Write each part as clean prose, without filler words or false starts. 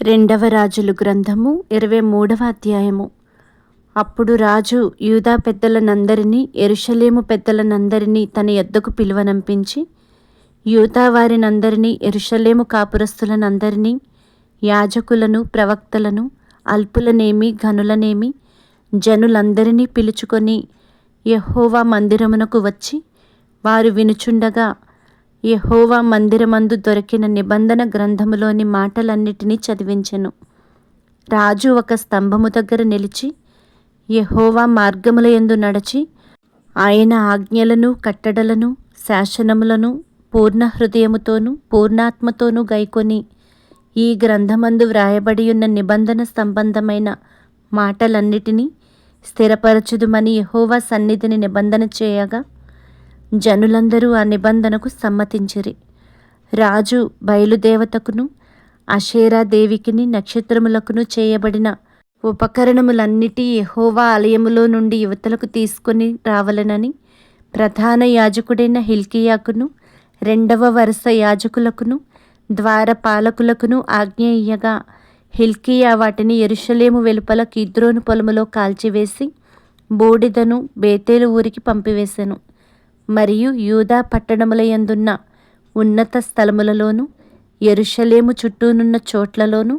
రెండవ రాజులు గ్రంథము 23వ అధ్యాయము. అప్పుడు రాజు యూదా పెద్దలనందరినీ యెరూషలేము పెద్దలనందరినీ తన యొద్దకు పిలువనంపించి, యూదా వారినందరినీ యెరూషలేము కాపురస్తులనందరినీ, యాజకులను, ప్రవక్తలను, అల్పులనేమి ఘనులనేమి జనులందరినీ పిలుచుకొని యెహోవా మందిరమునకు వచ్చి, వారు వినుచుండగా యెహోవా మందిరమందు దొరికిన నిబంధన గ్రంథములోని మాటలన్నిటినీ చదివించెను. రాజు ఒక స్తంభము దగ్గర నిలిచి యెహోవా మార్గముల యందు నడచి, ఆయన ఆజ్ఞలను, కట్టడలను, శాసనములను పూర్ణ హృదయముతోనూ పూర్ణాత్మతోనూ గైకొని, ఈ గ్రంథమందు వ్రాయబడియున్న నిబంధన సంబంధమైన మాటలన్నిటినీ స్థిరపరచుదుమని యెహోవా సన్నిధిని నిబంధన చేయగా, జనులందరూ ఆ నిబంధనకు సమ్మతించిరి. రాజు బయలుదేవతకును అషేరా దేవికిని నక్షత్రములకును చేయబడిన ఉపకరణములన్నిటి యెహోవా ఆలయములో నుండి యువతలకు తీసుకొని రావలెనని ప్రధాన యాజకుడైన హిల్కీయాకును, రెండవ వరుస యాజకులకును, ద్వారపాలకులకును ఆజ్ఞ ఇయ్యగా, హిల్కీయా వాటిని యెరూషలేము వెలుపల కిద్రోను పొలములో కాల్చివేసి బూడిదను బేతేలు ఊరికి పంపివేసెను. మరియు యూదా పట్టణముల యందున్న ఉన్నత స్థలములలోను యెరూషలేము చుట్టూనున్న చోట్లలోను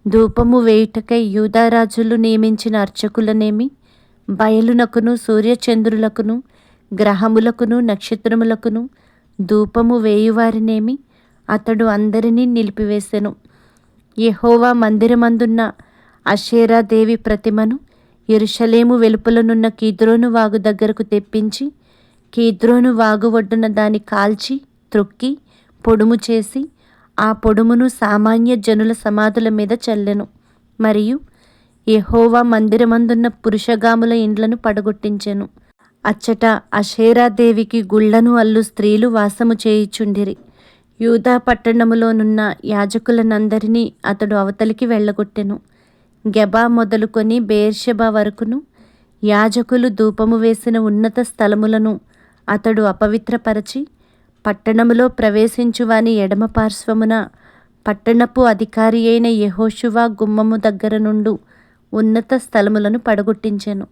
ధూపము వేయుటకై యూదారాజులు నియమించిన అర్చకులనేమి, బయలునకును సూర్యచంద్రులకును గ్రహములకును నక్షత్రములకును ధూపము వేయువారినేమి అతడు అందరినీ నిలిపివేసెను. యెహోవా మందిరమందున్న అషేరా దేవి ప్రతిమను యెరూషలేము వెలుపలనున్న కీద్రోను వాగు దగ్గరకు తెప్పించి, కీద్రోను వాగు ఒడ్డున దాని కాల్చి త్రొక్కి పొడుము చేసి, ఆ పొడుమును సామాన్య జనుల సమాధుల మీద చల్లెను. మరియు యెహోవా మందిరమందున్న పురుషగాముల ఇండ్లను పడగొట్టించెను. అచ్చట అషేరాదేవికి గుళ్లను అల్లు స్త్రీలు వాసము చేయుచుండిరి. యూదా పట్టణములోనున్న యాజకులనందరినీ అతడు అవతలికి వెళ్ళగొట్టెను. గెబా మొదలుకొని బెయేర్షెబా వరకును యాజకులు ధూపము వేసిన ఉన్నత స్థలములను అతడు అపవిత్రపరచి, పట్టణములో ప్రవేశించువాని ఎడమ పార్శ్వమున పట్టణపు అధికారి అయిన యెహోషువ గుమ్మము దగ్గర నుండు ఉన్నత స్థలములను పడగొట్టించెను.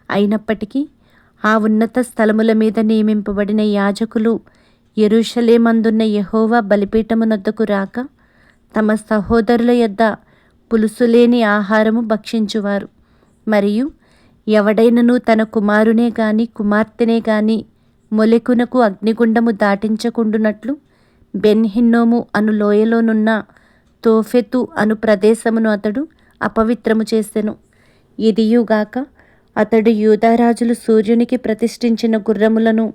అయినప్పటికీ ఆ ఉన్నత స్థలముల మీద నియమింపబడిన యాజకులు యెరూషలేమందున్న యెహోవా బలిపీఠమునొద్దకు రాక, తమ సహోదరుల యొద్ద పులుసులేని ఆహారము భక్షించువారు. మరియు ఎవడైనను తన కుమారునే గాని కుమార్తెనే గాని మొలెకునకు అగ్నిగుండము దాటించకుండునట్లు బెన్ హిన్నోము అను లోయలోనున్న తోఫెతు అను ప్రదేశమును అతడు అపవిత్రము చేసెను. ఇదియుగాక అతడు యూదారాజులు సూర్యునికి ప్రతిష్ఠించిన గుర్రములను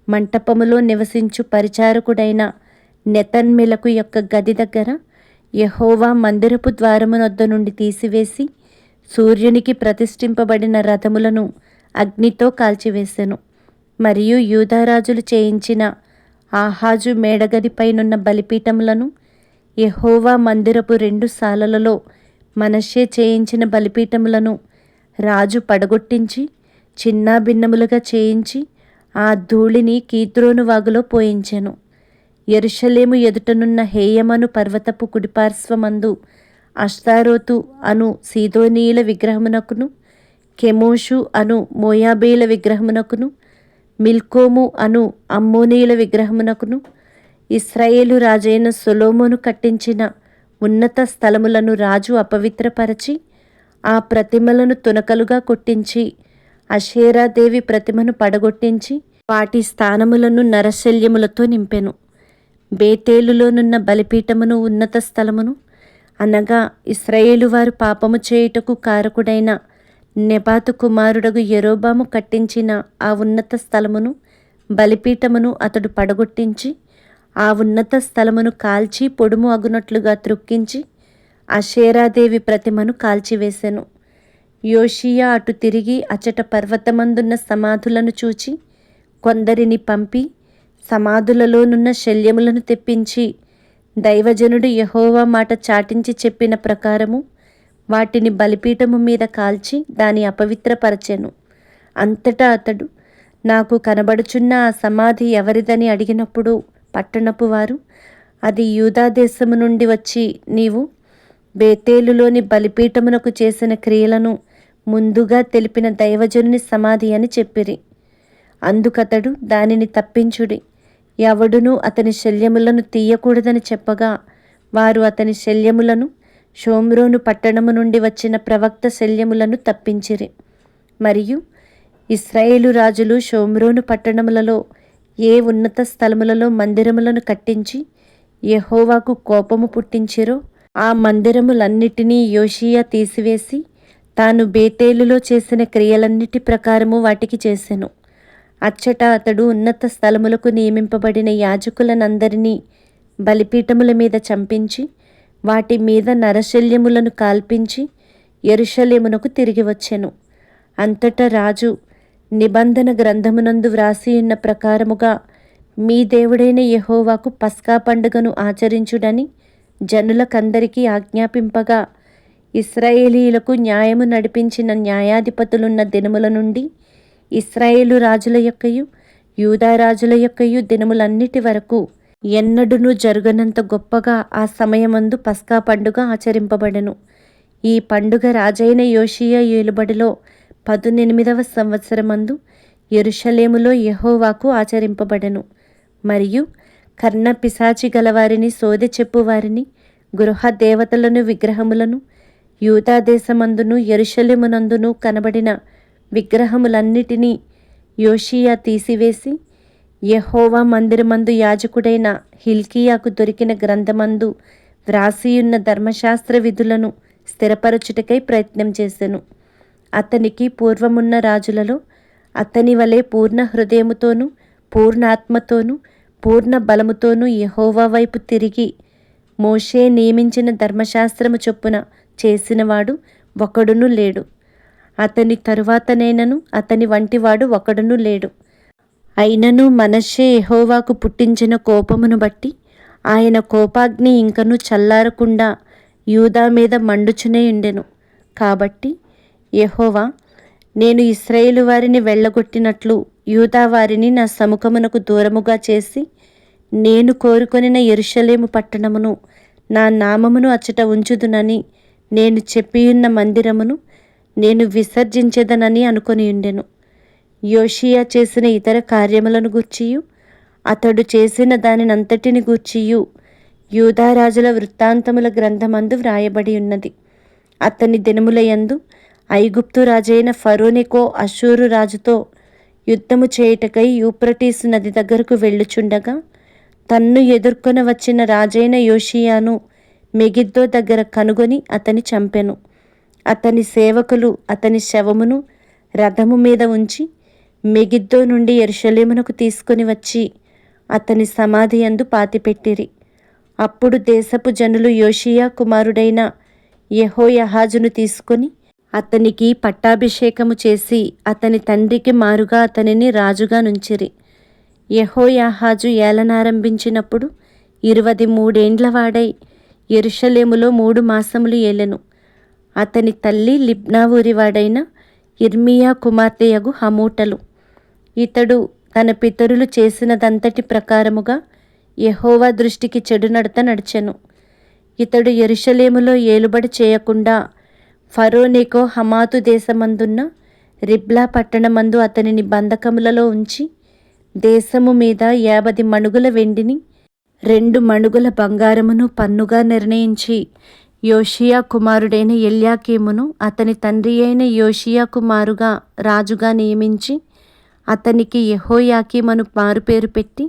మంటపములో నివసించు పరిచారకుడైన నెతన్మెలకు యొక్క గది దగ్గర యెహోవా మందిరపు ద్వారమునొద్ద నుండి తీసివేసి, సూర్యునికి ప్రతిష్ఠింపబడిన రథములను అగ్నితో కాల్చివేసెను. మరియు యూదారాజులు చేయించిన ఆహాజు మేడగదిపైనున్న బలిపీఠములను, యెహోవా మందిరపు 2 సాలలలో మనష్షే చేయించిన బలిపీఠములను రాజు పడగొట్టించి చిన్నాభిన్నములుగా చేయించి ఆ ధూళిని కీద్రోను వాగులో పోయించెను. యెరూషలేము ఎదుటనున్న హేయమను పర్వతపు కుడిపార్శ్వమందు అష్తారోతు అను సీదోనీయుల విగ్రహమునకును, కెమోషు అను మోయాబీల విగ్రహమునకును, మిల్కోము అను అమ్మోనీయుల విగ్రహమునకును, ఇశ్రాయేలు రాజైన సొలొమోను కట్టించిన ఉన్నత స్థలములను రాజు అపవిత్రపరచి, ఆ ప్రతిమలను తునకలుగా కొట్టించి, అషేరాదేవి ప్రతిమను పడగొట్టించి వాటి స్థానములను నరశల్యములతో నింపెను. బేతేలులోనున్న బలిపీఠమును ఉన్నత స్థలమును, అనగా ఇశ్రాయేలు వారు పాపము చేయుటకు కారకుడైన నెబాతు కుమారుడగు యరొబాము కట్టించిన ఆ ఉన్నత స్థలమును బలిపీఠమును అతడు పడగొట్టించి, ఆ ఉన్నత స్థలమును కాల్చి పొడుము అగునట్లుగా త్రొక్కించి అషేరాదేవి ప్రతిమను కాల్చివేసెను. యోషీయా అటు తిరిగి అచట పర్వతమందున్న సమాధులను చూచి కొందరిని పంపి సమాధులలోనున్న శల్యములను తెప్పించి, దైవజనుడు యెహోవా మాట చాటించి చెప్పిన ప్రకారము వాటిని బలిపీఠము మీద కాల్చి దాని అపవిత్రపరచెను. అంతటా అతడు, నాకు కనబడుచున్న ఆ సమాధి ఎవరిదని అడిగినప్పుడు పట్టణపు వారు, అది యూదా దేశము నుండి వచ్చి నీవు బేతేలులోని బలిపీఠమునకు చేసిన క్రియలను ముందుగా తెలిపిన దైవజనుని సమాధి అని చెప్పిరి. అందుకతడు దానిని తప్పించుడి, ఎవడునూ అతని శల్యములను తీయకూడదని చెప్పగా వారు అతని శల్యములను, షోమ్రోను పట్టణము నుండి వచ్చిన ప్రవక్త శల్యములను తప్పించిరి. మరియు ఇశ్రాయేలు రాజులు షోమ్రోను పట్టణములలో ఏ ఉన్నత స్థలములలో మందిరములను కట్టించి యెహోవాకు కోపము పుట్టించిరో ఆ మందిరములన్నిటినీ యోషీయా తీసివేసి తాను బేతేలులో చేసిన క్రియలన్నిటి ప్రకారము వాటికి చేసెను. అచ్చట అతడు ఉన్నత స్థలములకు నియమింపబడిన యాజకులనందరినీ బలిపీఠముల మీద చంపించి వాటి మీద నరశల్యములను కాల్పించి యెరూషలేమునకు తిరిగి వచ్చెను. అంతటా రాజు, నిబంధన గ్రంథమునందు వ్రాసియున్న ప్రకారముగా మీ దేవుడైన యెహోవాకు పస్కా పండుగను ఆచరించుడని జనులకందరికీ ఆజ్ఞాపింపగా, ఇశ్రాయేలీయులకు న్యాయము నడిపించిన న్యాయాధిపతులున్న దినముల నుండి ఇశ్రాయేలు రాజుల యొక్కయు యూదా రాజుల యొక్కయు దినములన్నిటి వరకు ఎన్నడూనూ జరుగనంత గొప్పగా ఆ సమయమందు పస్కా పండుగ ఆచరింపబడెను. ఈ పండుగ రాజైన యోషీయా ఏలుబడిలో 18వ సంవత్సరమందు యెరూషలేములో యెహోవాకు ఆచరింపబడెను. మరియు కర్ణ పిశాచి గలవారిని, సోదె చెప్పువారిని, గృహ దేవతలను, విగ్రహములను యూదా దేశమందును యెరూషలేమునందును కనబడిన విగ్రహములన్నిటినీ యోషీయా తీసివేసి యెహోవా మందిరమందు యాజకుడైన హిల్కీయాకు దొరికిన గ్రంథమందు వ్రాసియున్న ధర్మశాస్త్ర విధులను స్థిరపరచుటకై ప్రయత్నం చేసెను. అతనికి పూర్వమున్న రాజులలో అతని వలె పూర్ణ హృదయముతోనూ పూర్ణాత్మతోనూ పూర్ణ బలముతోనూ యెహోవా వైపు తిరిగి మోషే నియమించిన ధర్మశాస్త్రము చొప్పున చేసినవాడు ఒకడునూ లేడు. అతని తరువాతనైనను అతని వంటివాడు ఒకడునూ లేడు. అయినను మనష్షే యెహోవాకు పుట్టించిన కోపమును బట్టి ఆయన కోపాగ్ని ఇంకను చల్లారకుండా యూదా మీద మండుచునే ఉండెను. కాబట్టి యెహోవా, నేను ఇశ్రాయేలు వారిని వెళ్ళగొట్టినట్లు యూదా వారిని నా సముఖమునకు దూరముగా చేసి నేను కోరుకొనిన యెరూషలేము పట్టణమును, నా నామమును అచ్చట ఉంచుదునని నేను చెప్పియున్న మందిరమును నేను విసర్జించెదనని అనుకొనియుండెను. యోషీయా చేసిన ఇతర కార్యములను గూర్చియు అతడు చేసిన దానినంతటిని గూర్చియు యూదా రాజుల వృత్తాంతముల గ్రంథమందు వ్రాయబడి ఉన్నది. అతని దినములయందు ఐగుప్తు రాజైన ఫరోనెకో అష్షూరు రాజుతో యుద్ధము చేయుటకై యూఫ్రటీసు నది దగ్గరకు వెళ్ళుచుండగా తన్ను ఎదుర్కొన వచ్చిన రాజైన యోషీయాను మెగిద్దో దగ్గర కనుగొని అతని చంపెను. అతని సేవకులు అతని శవమును రథము మీద ఉంచి మెగిద్దో నుండి యెరూషలేమునకు తీసుకొని వచ్చి అతని సమాధి యందు పాతిపెట్టిరి. అప్పుడు దేశపు జనులు యోషీయా కుమారుడైన యెహోయాహాజును తీసుకొని అతనికి పట్టాభిషేకము చేసి అతని తండ్రికి మారుగా అతనిని రాజుగా నుంచిరి. యెహోయాహాజు ఏలనారంభించినప్పుడు 23 ఏండ్ల వాడై యెరూషలేములో 3 మాసములు ఏలెను. అతని తల్లి లిబ్నా ఊరివాడైన ఇర్మియా కుమార్తెయగు హమూటలు. ఇతడు తన పితరులు చేసినదంతటి ప్రకారముగా యెహోవా దృష్టికి చెడు నడత నడిచెను. ఇతడు యెరూషలేములో ఏలుబడి చేయకుండా ఫరోనెకో హమాతు దేశమందున్న రిబ్లా పట్టణమందు అతనిని బంధకములలో ఉంచి దేశము మీద 50 మణుగుల వెండిని 2 మణుగుల బంగారమును పన్నుగా నిర్ణయించి యోషీయా కుమారుడైన ఎల్యాకీమును అతని తండ్రి అయిన యోషీయా కుమారుగా రాజుగా నియమించి అతనికి యెహోయాకీమను మారుపేరు పెట్టి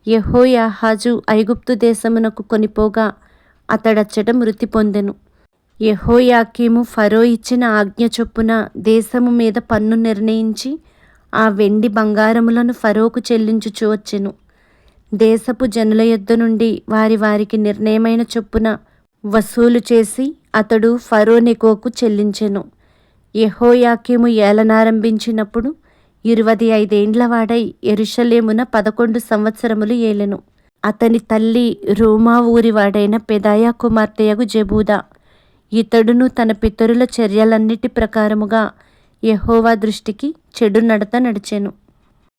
యెహోయాహాజు ఐగుప్తు దేశమునకు కొనిపోగా అతడచ్చట మృతి పొందెను. యెహోయాకీము ఫరో ఇచ్చిన ఆజ్ఞ చొప్పున దేశము మీద పన్ను నిర్ణయించి ఆ వెండి బంగారములను ఫరోకు చెల్లించుచు వచ్చెను. దేశపు జనుల యొద్ద నుండి వారికి నిర్ణయమైన చొప్పున వసూలు చేసి అతడు ఫరోనెకోకు చెల్లించెను. యెహోయాకీము ఏలనారంభించినప్పుడు 25 ఏండ్ల వాడై యెరూషలేమున 11 సంవత్సరములు ఏలెను. అతని తల్లి రూమా ఊరివాడైన పెదాయా కుమార్తెయగు జెబూదా. ఇతడును తన పితరుల చర్యలన్నిటి ప్రకారముగా యెహోవా దృష్టికి చెడు నడత నడిచెను.